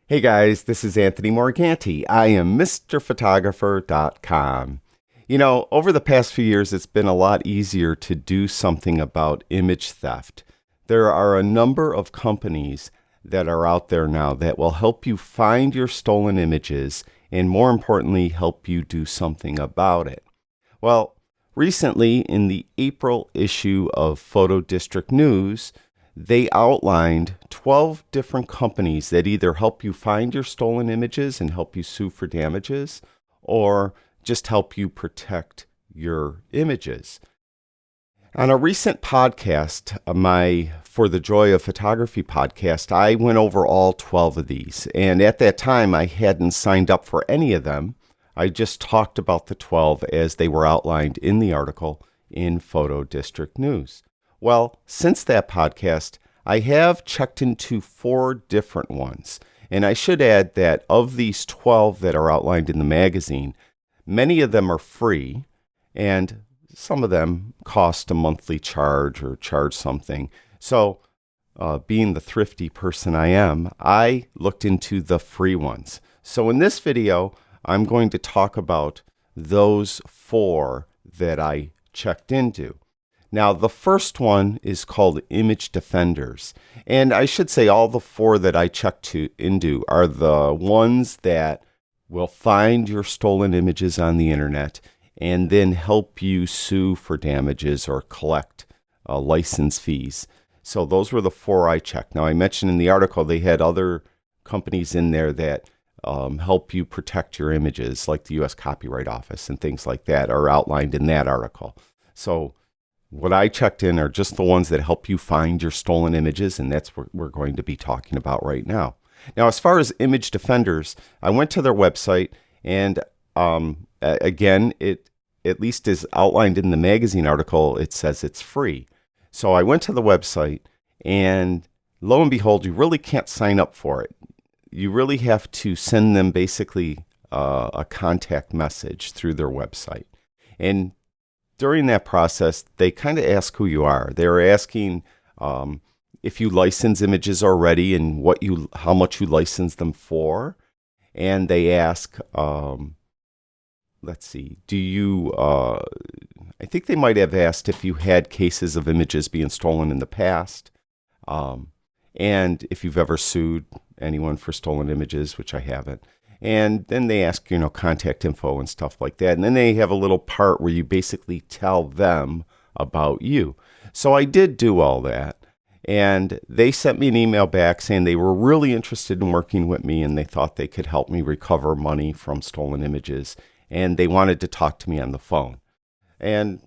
Hey guys, this is Anthony Morganti. I am MrPhotographer.com. Over the past few years, it's been a lot easier to do something about image theft. There are a number of companies that are out there now that will help you find your stolen images and, more importantly, help you do something about it. Well, recently in the April issue of Photo District News, they outlined 12 different companies that either help you find your stolen images and help you sue for damages, or just help you protect your images. On a recent podcast, my For the Joy of Photography podcast, I went over all 12 of these. And at that time, I hadn't signed up for any of them. I just talked about the 12 as they were outlined in the article in Photo District News. Well, since that podcast, I have checked into 4 different ones. And I should add that of these 12 that are outlined in the magazine, many of them are free, and some of them cost a monthly charge or charge something. So, being the thrifty person I am, I looked into the free ones. So in this video, I'm going to talk about those 4 that I checked into. Now, the first one is called Image Defenders. And I should say all the 4 that I checked into are the ones that will find your stolen images on the internet and then help you sue for damages or collect license fees. So those were the 4 I checked. Now, I mentioned in the article they had other companies in there that help you protect your images, like the U.S. Copyright Office and things like that are outlined in that article. So what I checked in are just the ones that help you find your stolen images, and that's what we're going to be talking about right now. Now, as far as Image Defenders, I went to their website, and again, it at least is outlined in the magazine article, it says it's free. So I went to the website, and lo and behold, you really can't sign up for it. You really have to send them basically a contact message through their website. And during that process, they kind of ask who you are. They're asking if you license images already and how much you license them for. And they ask, let's see, I think they might have asked if you had cases of images being stolen in the past, and if you've ever sued anyone for stolen images, which I haven't. And then they ask, contact info and stuff like that. And then they have a little part where you basically tell them about you. So I did do all that. And they sent me an email back saying they were really interested in working with me and they thought they could help me recover money from stolen images. And they wanted to talk to me on the phone. And,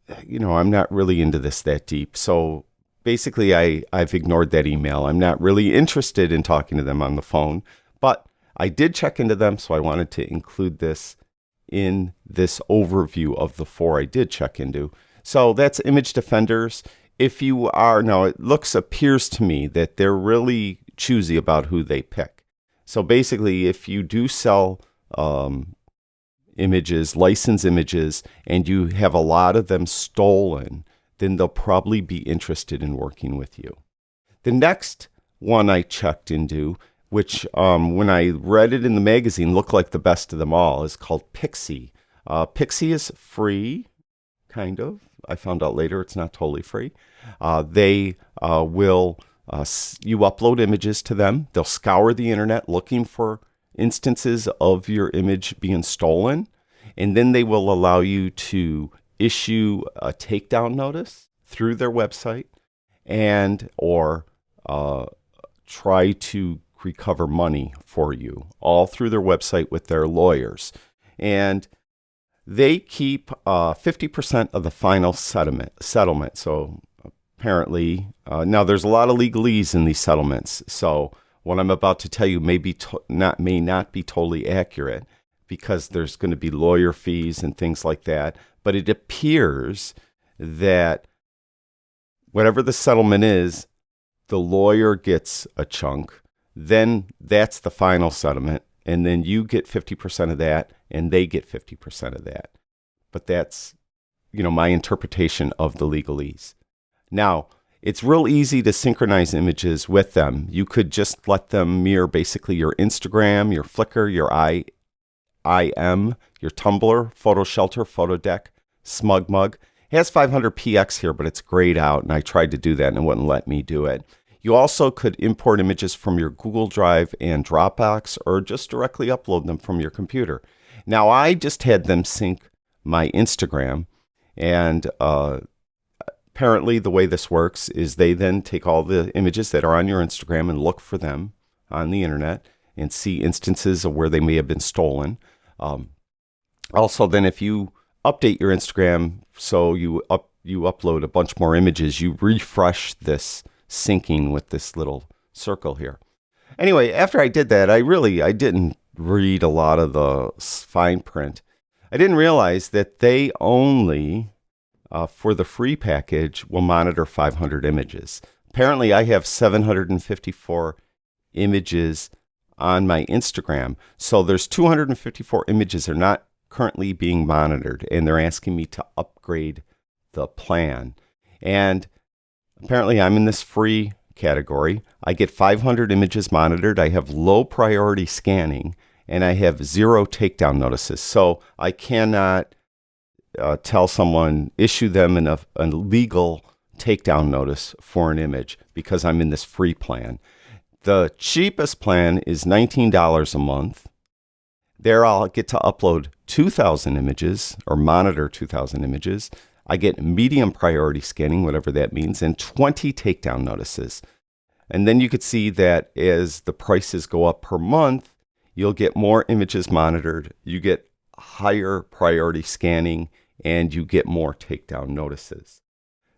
I'm not really into this that deep. So basically, I've ignored that email. I'm not really interested in talking to them on the phone. But I did check into them, so I wanted to include this in this overview of the 4 I did check into. So that's Image Defenders. If you are, now it appears to me that they're really choosy about who they pick. So basically, if you do sell images, licensed images, and you have a lot of them stolen, then they'll probably be interested in working with you. The next one I checked into, which when I read it in the magazine looked like the best of them all, is called Pixie. Pixie is free, kind of. I found out later it's not totally free. They will, you upload images to them. They'll scour the internet looking for instances of your image being stolen. And then they will allow you to issue a takedown notice through their website or try to recover money for you, all through their website with their lawyers. And they keep 50% of the final settlement. So apparently, now there's a lot of legalese in these settlements. So what I'm about to tell you may not be totally accurate because there's going to be lawyer fees and things like that. But it appears that whatever the settlement is, the lawyer gets a chunk. Then that's the final settlement, and then you get 50% of that, and they get 50% of that. But that's, my interpretation of the legalese. Now, it's real easy to synchronize images with them. You could just let them mirror basically your Instagram, your Flickr, your IM, your Tumblr, Photo Shelter, Photo Deck, SmugMug. It has 500px here, but it's grayed out, and I tried to do that and it wouldn't let me do it. You also could import images from your Google Drive and Dropbox, or just directly upload them from your computer. Now, I just had them sync my Instagram, and apparently the way this works is they then take all the images that are on your Instagram and look for them on the internet and see instances of where they may have been stolen. Also, then if you update your Instagram so you upload a bunch more images, you refresh this syncing with this little circle here. Anyway, after I did that, I didn't read a lot of the fine print. I didn't realize that they only, for the free package, will monitor 500 images. Apparently, I have 754 images on my Instagram. So there's 254 images that are not currently being monitored, and they're asking me to upgrade the plan. And apparently, I'm in this free category. I get 500 images monitored. I have low priority scanning, and I have 0 takedown notices. So I cannot tell someone, issue them a legal takedown notice for an image because I'm in this free plan. The cheapest plan is $19 a month. There I'll get to upload 2,000 images or monitor 2,000 images. I get medium priority scanning, whatever that means, and 20 takedown notices. And then you could see that as the prices go up per month, you'll get more images monitored, you get higher priority scanning, and you get more takedown notices.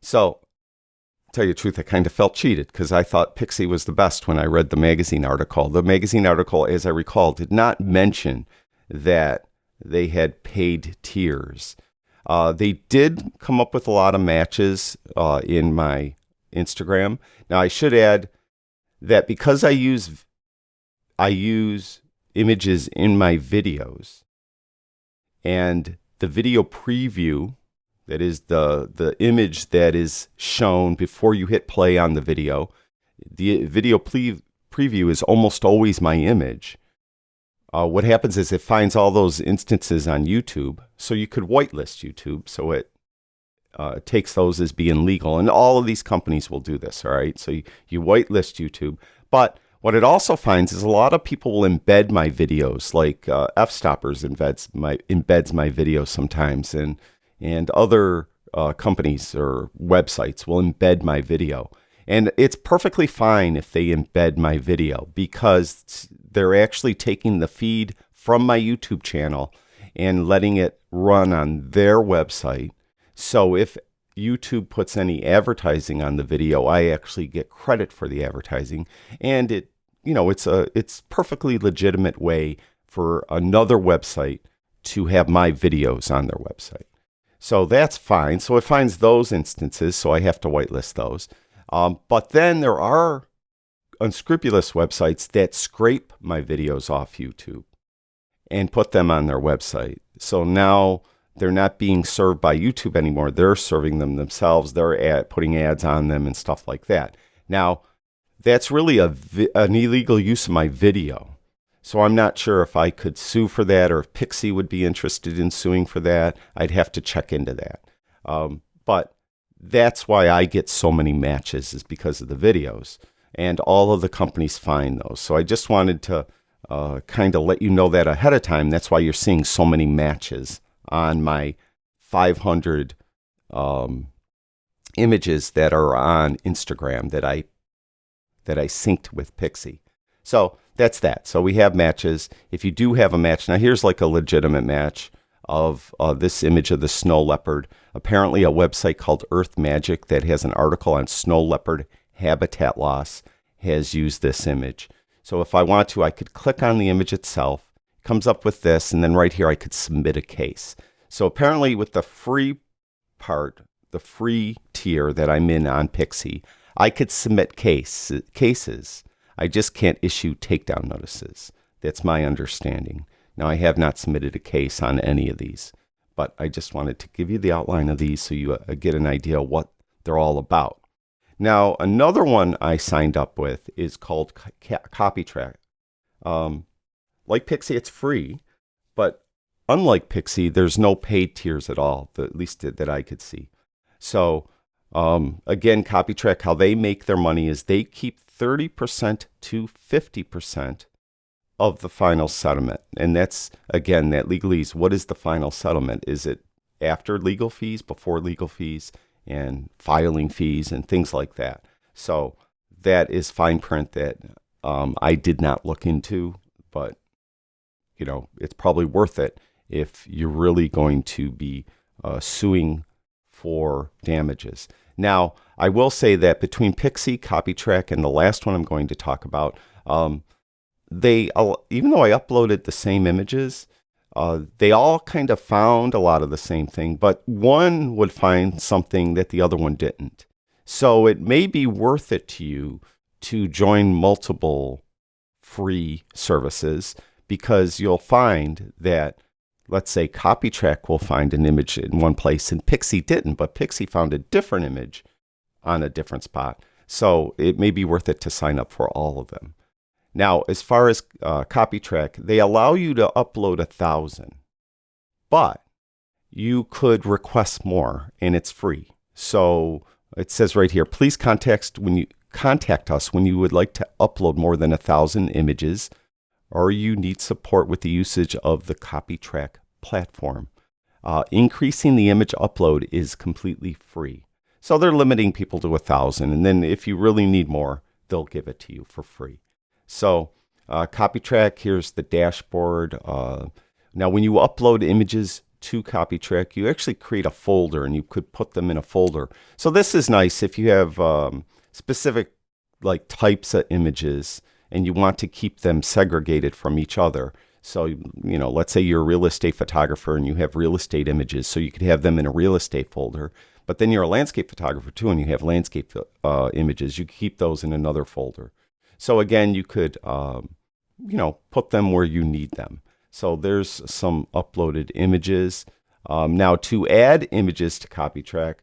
So, to tell you the truth, I kind of felt cheated because I thought Pixie was the best when I read the magazine article. The magazine article, as I recall, did not mention that they had paid tiers. They did come up with a lot of matches in my Instagram. Now, I should add that because I use images in my videos, and the video preview, that is the image that is shown before you hit play on the video preview is almost always my image. What happens is it finds all those instances on YouTube, so you could whitelist YouTube, so it takes those as being legal. And all of these companies will do this, all right? So you whitelist YouTube. But what it also finds is a lot of people will embed my videos, like F-Stoppers embeds my videos sometimes, and other companies or websites will embed my video. And it's perfectly fine if they embed my video because they're actually taking the feed from my YouTube channel and letting it run on their website. So if YouTube puts any advertising on the video, I actually get credit for the advertising. And it's perfectly legitimate way for another website to have my videos on their website. So that's fine. So it finds those instances, so I have to whitelist those. But then there are unscrupulous websites that scrape my videos off YouTube and put them on their website. So now they're not being served by YouTube anymore. They're serving them themselves. They're putting ads on them and stuff like that. Now, that's really an illegal use of my video. So I'm not sure if I could sue for that or if Pixie would be interested in suing for that. I'd have to check into that. But that's why I get so many matches, is because of the videos. And all of the companies find those. So I just wanted to kind of let you know that ahead of time. That's why you're seeing so many matches on my 500 images that are on Instagram that I synced with Pixie. So that's that. So we have matches. If you do have a match, now here's like a legitimate match of this image of the snow leopard. Apparently a website called Earth Magic that has an article on snow leopard habitat loss has used this image. So if I want to, I could click on the image itself, it comes up with this, and then right here I could submit a case. So apparently with the free part, the free tier that I'm in on Pixie, I could submit cases. I just can't issue takedown notices. That's my understanding. Now, I have not submitted a case on any of these, but I just wanted to give you the outline of these so you get an idea of what they're all about. Now, another one I signed up with is called CopyTrak. Like Pixie, it's free, but unlike Pixie, there's no paid tiers at all, at least that I could see. So again, CopyTrak, how they make their money is they keep 30% to 50% of the final settlement. And that's, again, that legalese. What is the final settlement? Is it after legal fees, before legal fees, and filing fees, and things like that? So that is fine print that I did not look into, but it's probably worth it if you're really going to be suing for damages. Now, I will say that between Pixie, CopyTrak, and the last one I'm going to talk about, even though I uploaded the same images, they all kind of found a lot of the same thing, but one would find something that the other one didn't. So it may be worth it to you to join multiple free services, because you'll find that, let's say, CopyTrak will find an image in one place and Pixie didn't, but Pixie found a different image on a different spot. So it may be worth it to sign up for all of them. Now, as far as CopyTrak, they allow you to upload 1,000, but you could request more, and it's free. So it says right here, please contact us when you would like to upload more than 1,000 images, or you need support with the usage of the CopyTrak platform. Increasing the image upload is completely free. So they're limiting people to 1,000, and then if you really need more, they'll give it to you for free. So CopyTrak, here's the dashboard. Now, when you upload images to CopyTrak, you actually create a folder, and you could put them in a folder. So this is nice if you have specific types of images and you want to keep them segregated from each other. So, let's say you're a real estate photographer and you have real estate images, so you could have them in a real estate folder. But then you're a landscape photographer too, and you have landscape images. You keep those in another folder. So again, you could, put them where you need them. So there's some uploaded images. Now, to add images to CopyTrak,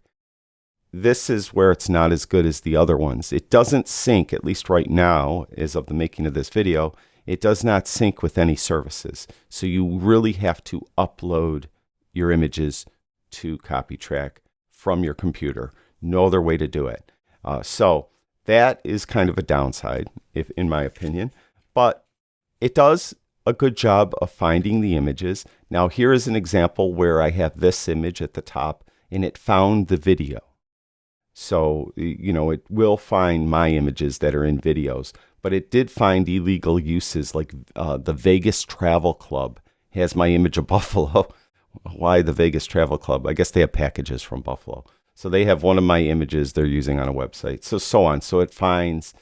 this is where it's not as good as the other ones. It doesn't sync, at least right now, as of the making of this video, it does not sync with any services. So you really have to upload your images to CopyTrak from your computer. No other way to do it. So that is kind of a downside, in my opinion, but it does a good job of finding the images. Now, here is an example where I have this image at the top, and it found the video. So, it will find my images that are in videos, but it did find illegal uses, like the Vegas Travel Club has my image of Buffalo. Why the Vegas Travel Club? I guess they have packages from Buffalo. So they have one of my images they're using on a website, so on. So it finds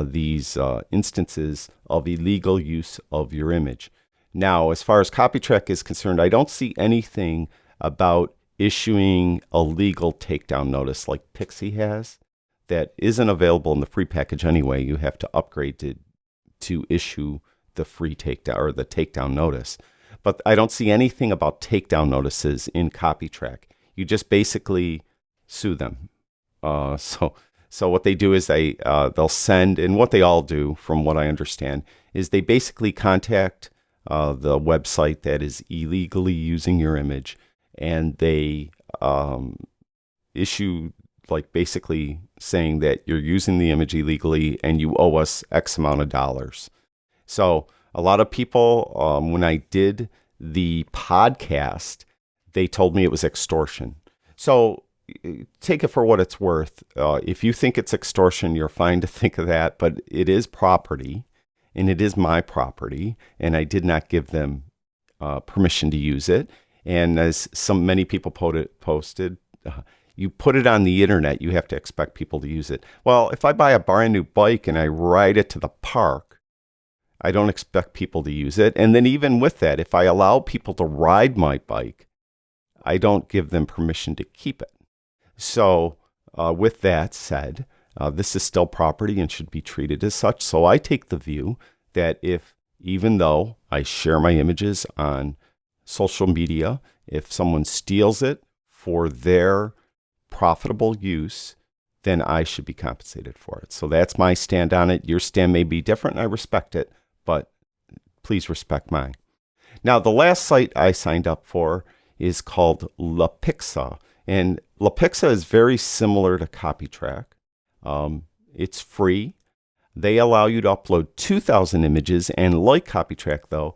these instances of illegal use of your image. Now, as far as CopyTrak is concerned, I don't see anything about issuing a legal takedown notice like Pixie has. That isn't available in the free package anyway. You have to upgrade to issue the free takedown or the takedown notice. But I don't see anything about takedown notices in CopyTrak. You just basically sue them. So what they do is they'll send, and what they all do, from what I understand, is they basically contact the website that is illegally using your image, and they issue basically saying that you're using the image illegally and you owe us X amount of dollars. So a lot of people, when I did the podcast, they told me it was extortion. So take it for what it's worth. If you think it's extortion, you're fine to think of that, but it is property, and it is my property, and I did not give them permission to use it. And as many people posted, you put it on the internet, you have to expect people to use it. Well, if I buy a brand new bike and I ride it to the park, I don't expect people to use it. And then even with that, if I allow people to ride my bike, I don't give them permission to keep it. So with that said, this is still property and should be treated as such. So I take the view that even though I share my images on social media, if someone steals it for their profitable use, then I should be compensated for it. So that's my stand on it. Your stand may be different, and I respect it, but please respect mine. Now, the last site I signed up for is called Pixie. And Pixie is very similar to CopyTrak. It's free. They allow you to upload 2,000 images. And like CopyTrak, though,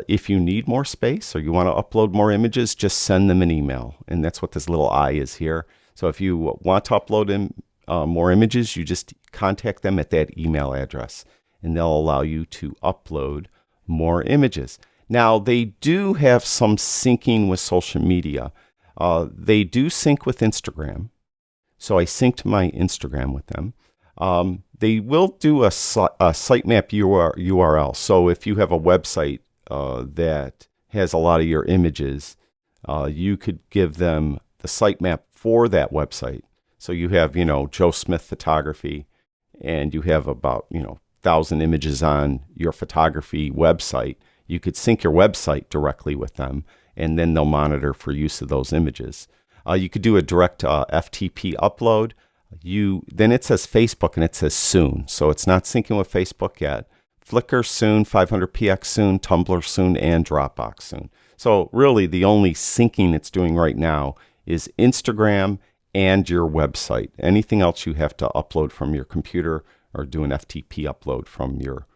if you need more space or you want to upload more images, just send them an email. And that's what this little I is here. So if you want to upload more images, you just contact them at that email address, and they'll allow you to upload more images. Now, they do have some syncing with social media. They do sync with Instagram. So I synced my Instagram with them. They will do a sitemap URL. So if you have a website that has a lot of your images, you could give them the sitemap for that website. So you have, Joe Smith Photography, and you have about, 1,000 images on your photography website. You could sync your website directly with them, and then they'll monitor for use of those images. You could do a direct FTP upload. Then it says Facebook and it says soon. So it's not syncing with Facebook yet. Flickr soon, 500px soon, Tumblr soon, and Dropbox soon. So really the only syncing it's doing right now is Instagram and your website. Anything else you have to upload from your computer or do an FTP upload from your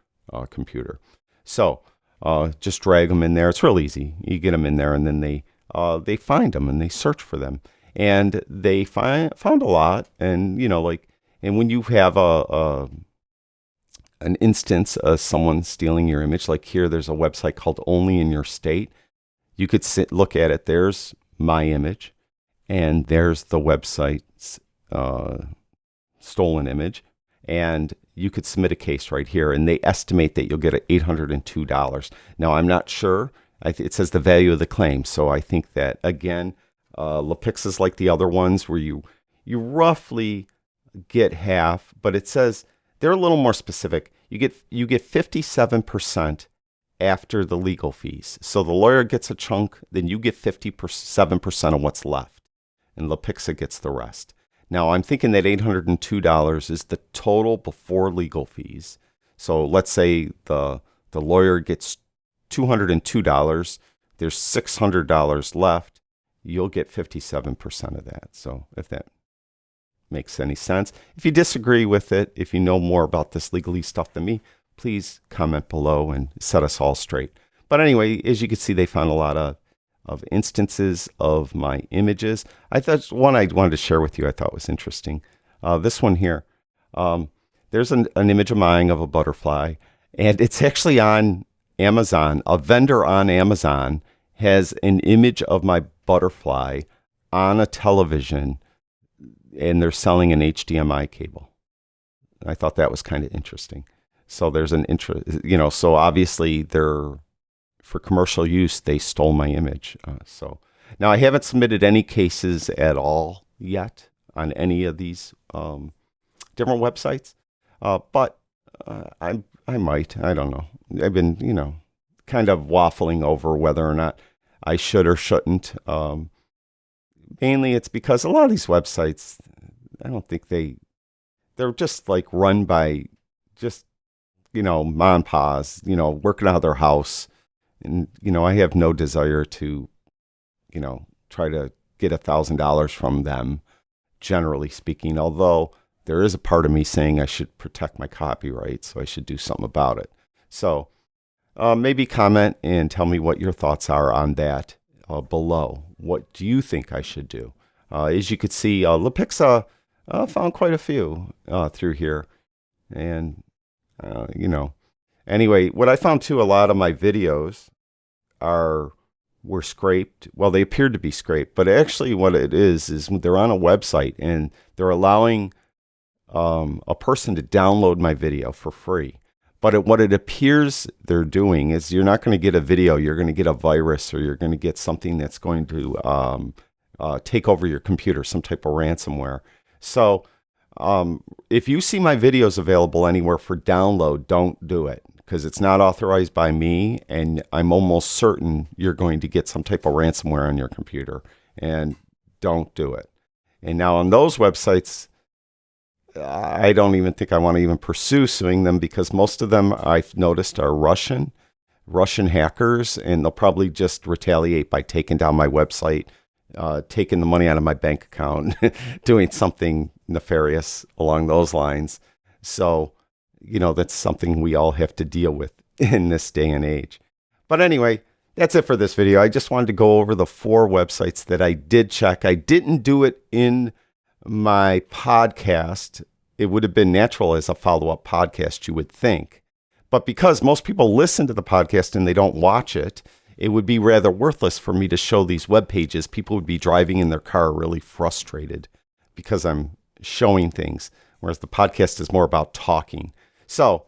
computer. So just drag them in there. It's real easy. You get them in there, and then they find them and they search for them. And they found a lot. And, and when you have an instance of someone stealing your image, like here, there's a website called OnlyInYourState. You could look at it. There's my image, and there's the website's stolen image. And you could submit a case right here, and they estimate that you'll get $802. Now, I'm not sure. It says the value of the claim. So I think that, again, LaPix is like the other ones where you roughly get half, but it says they're a little more specific. You get 57% after the legal fees. So the lawyer gets a chunk, then you get 57% of what's left, and LaPixa gets the rest. Now, I'm thinking that $802 is the total before legal fees. So let's say the lawyer gets $202. There's $600 left. You'll get 57% of that. So if that makes any sense. If you disagree with it, if you know more about this legalese stuff than me, please comment below and set us all straight. But anyway, as you can see, they found a lot of instances of my images. I thought one I wanted to share with you I thought was interesting. This one here. There's an image of mine of a butterfly, and it's actually on Amazon. A vendor on Amazon has an image of my butterfly on a television, and they're selling an HDMI cable. I thought that was kind of interesting. So there's an so obviously for commercial use, they stole my image. So now I haven't submitted any cases at all yet on any of these different websites, but I might. I don't know. I've been, kind of waffling over whether or not I should or shouldn't. Mainly it's because a lot of these websites, I don't think they're just like run by just, mom and pa's, working out of their house. And, I have no desire to, try to get $1,000 from them, generally speaking, although there is a part of me saying I should protect my copyright, so I should do something about it. So maybe comment and tell me what your thoughts are on that below. What do you think I should do? As you could see, LaPixa found quite a few through here. And, anyway, what I found too, a lot of my videos were scraped. Well, they appeared to be scraped, but actually what it is they're on a website and they're allowing a person to download my video for free. But what it appears they're doing is you're not going to get a video, you're going to get a virus, or you're going to get something that's going to take over your computer, some type of ransomware. So if you see my videos available anywhere for download, don't do it, because it's not authorized by me, and I'm almost certain you're going to get some type of ransomware on your computer, and don't do it. And now on those websites, I don't even think I want to even pursue suing them because most of them I've noticed are Russian hackers, and they'll probably just retaliate by taking down my website, taking the money out of my bank account, doing something nefarious along those lines. So, that's something we all have to deal with in this day and age. But anyway, that's it for this video. I just wanted to go over the 4 websites that I did check. I didn't do it in my podcast. It would have been natural as a follow-up podcast, you would think. But because most people listen to the podcast and they don't watch it, it would be rather worthless for me to show these web pages. People would be driving in their car really frustrated because I'm showing things, whereas the podcast is more about talking. So,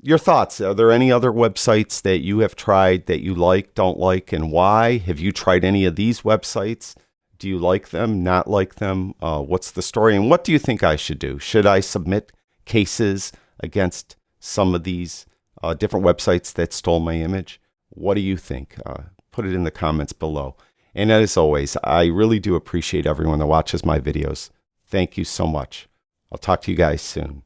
your thoughts. Are there any other websites that you have tried that you like, don't like, and why? Have you tried any of these websites? Do you like them, not like them? What's the story? And what do you think I should do? Should I submit cases against some of these different websites that stole my image? What do you think? Put it in the comments below. And as always, I really do appreciate everyone that watches my videos. Thank you so much. I'll talk to you guys soon.